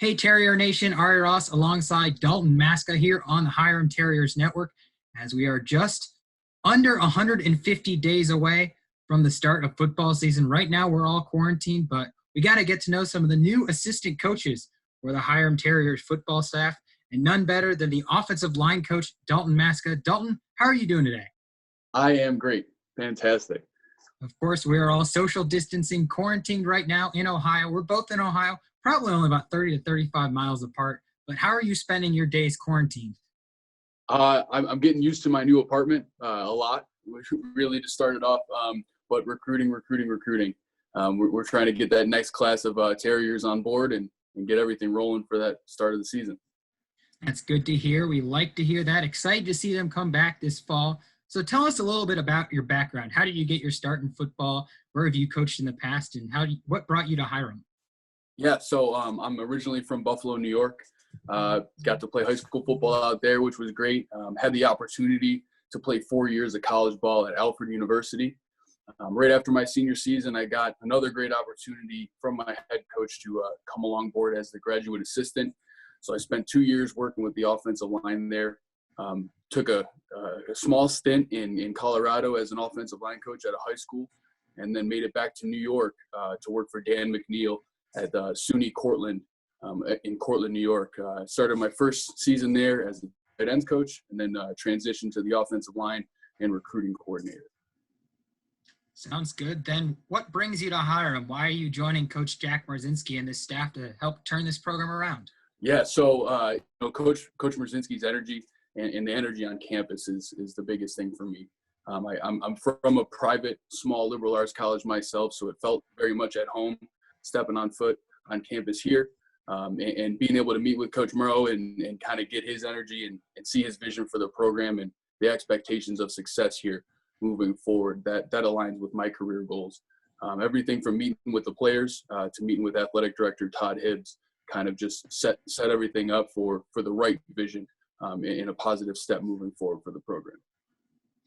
Hey, Terrier Nation, Ari Ross alongside Dalton Maska here on the Hiram Terriers Network as we are just under 150 days away from the start of football season. Right now, we're all quarantined, but we got to get to know some of the new assistant coaches for the Hiram Terriers football staff, and none better than the offensive line coach, Dalton Maska. Dalton, how are you doing today? I am great. Fantastic. Of course, we are all social distancing, quarantined right now in Ohio. We're both in Ohio, probably only about 30 to 35 miles apart. But how are you spending your days quarantined? I'm getting used to my new apartment a lot, which really just started off, but recruiting. We're trying to get that next class of Terriers on board and get everything rolling for that start of the season. That's good to hear. We like to hear that. Excited to see them come back this fall. So tell us a little bit about your background. How did you get your start in football? Where have you coached in the past? And what brought you to Hiram? Yeah, so I'm originally from Buffalo, New York. Got to play high school football out there, which was great. Had the opportunity to play 4 years of college ball at Alfred University. Right after my senior season, I got another great opportunity from my head coach to come along board as the graduate assistant. So I spent 2 years working with the offensive line there. Took a small stint in Colorado as an offensive line coach at a high school, and then made it back to New York to work for Dan McNeil at SUNY Cortland in Cortland, New York. Started my first season there as a tight ends coach, and then transitioned to the offensive line and recruiting coordinator. Sounds good. Then what brings you to Hiram? Why are you joining Coach Jack Marzinski and this staff to help turn this program around? Yeah, so Coach Marzinski's energy and the energy on campus is the biggest thing for me. I'm from a private, small liberal arts college myself, so it felt very much at home stepping on foot on campus here, and being able to meet with Coach Murrow and kind of get his energy and see his vision for the program and the expectations of success here moving forward. That aligns with my career goals. Everything from meeting with the players to meeting with athletic director Todd Hibbs, kind of just set everything up for the right vision in a positive step moving forward for the program.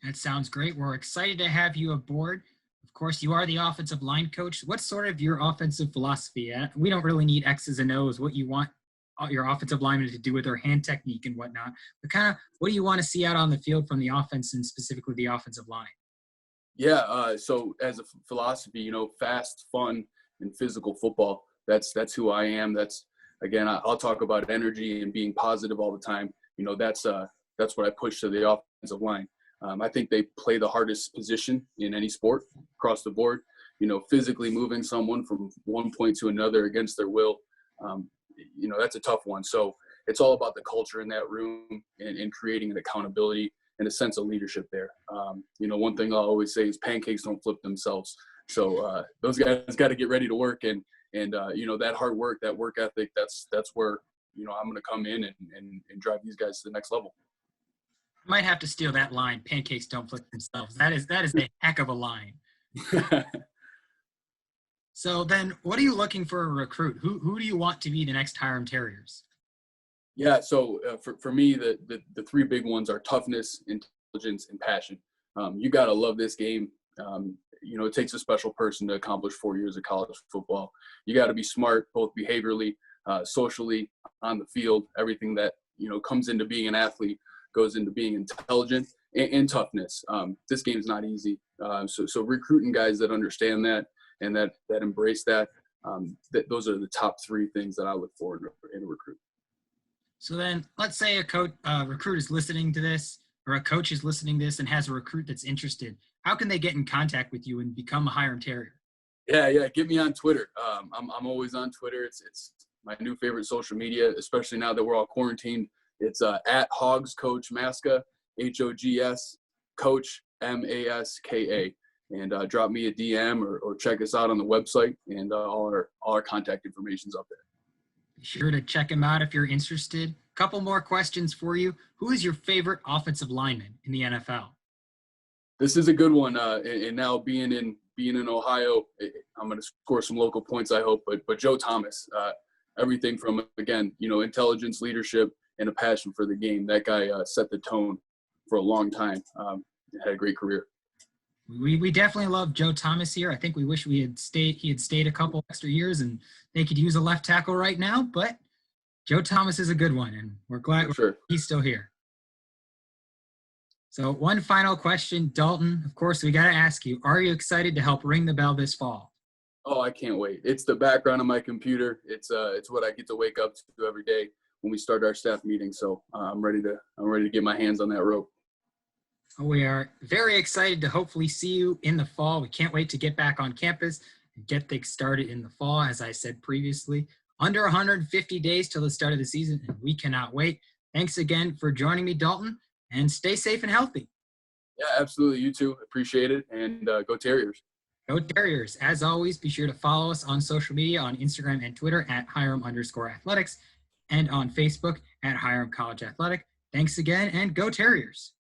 That sounds great. We're excited to have you aboard. Of course, you are the offensive line coach. What's sort of your offensive philosophy? We don't really need X's and O's, what you want your offensive linemen to do with their hand technique and whatnot. But kind of what do you want to see out on the field from the offense and specifically the offensive line? Yeah, so as a philosophy, fast, fun, and physical football, that's who I am. Again, I'll talk about energy and being positive all the time. That's what I push to the offensive line. I think they play the hardest position in any sport across the board. Physically moving someone from one point to another against their will, that's a tough one. So it's all about the culture in that room and creating an accountability and a sense of leadership there. One thing I'll always say is pancakes don't flip themselves. So those guys got to get ready to work and that hard work, that work ethic, that's where, I'm going to come in and drive these guys to the next level. I might have to steal that line. Pancakes don't flip themselves. That is a heck of a line. So then what are you looking for a recruit? Who do you want to be the next Hiram Terriers? Yeah, so for me, the three big ones are toughness, intelligence, and passion. You got to love this game. It takes a special person to accomplish 4 years of college football. You got to be smart, both behaviorally, socially, on the field. Everything that, comes into being an athlete goes into being intelligent and toughness. This game's not easy. So recruiting guys that understand that and that embrace that, those are the top three things that I look for in a recruit. So then let's say a recruit is listening to this, or a coach is listening to this and has a recruit that's interested. How can they get in contact with you and become a Hiram Terrier? Yeah. Get me on Twitter. I'm always on Twitter. It's my new favorite social media, especially now that we're all quarantined. It's at Hogs Coach Maska, HOGS Coach MASKA, and drop me a DM or check us out on the website, and all our contact information's up there. Be sure to check him out if you're interested. Couple more questions for you. Who is your favorite offensive lineman in the NFL? This is a good one, and now being in Ohio, I'm going to score some local points, I hope. But Joe Thomas, everything from, again, intelligence, leadership, and a passion for the game. That guy set the tone for a long time. Had a great career. We definitely love Joe Thomas here. I think we wish he had stayed a couple extra years and they could use a left tackle right now, but Joe Thomas is a good one, and we're glad For sure. he's still here. So one final question, Dalton. Of course, we got to ask you, are you excited to help ring the bell this fall? Oh, I can't wait. It's the background on my computer. It's what I get to wake up to every day when we start our staff meeting. So I'm ready to get my hands on that rope. We are very excited to hopefully see you in the fall. We can't wait to get back on campus and get things started in the fall. As I said previously, under 150 days till the start of the season, and we cannot wait. Thanks again for joining me, Dalton, and stay safe and healthy. Yeah, absolutely. You too. Appreciate it. And go Terriers. Go Terriers. As always, be sure to follow us on social media on Instagram and Twitter at Hiram_athletics and on Facebook at Hiram College Athletic. Thanks again, and go Terriers.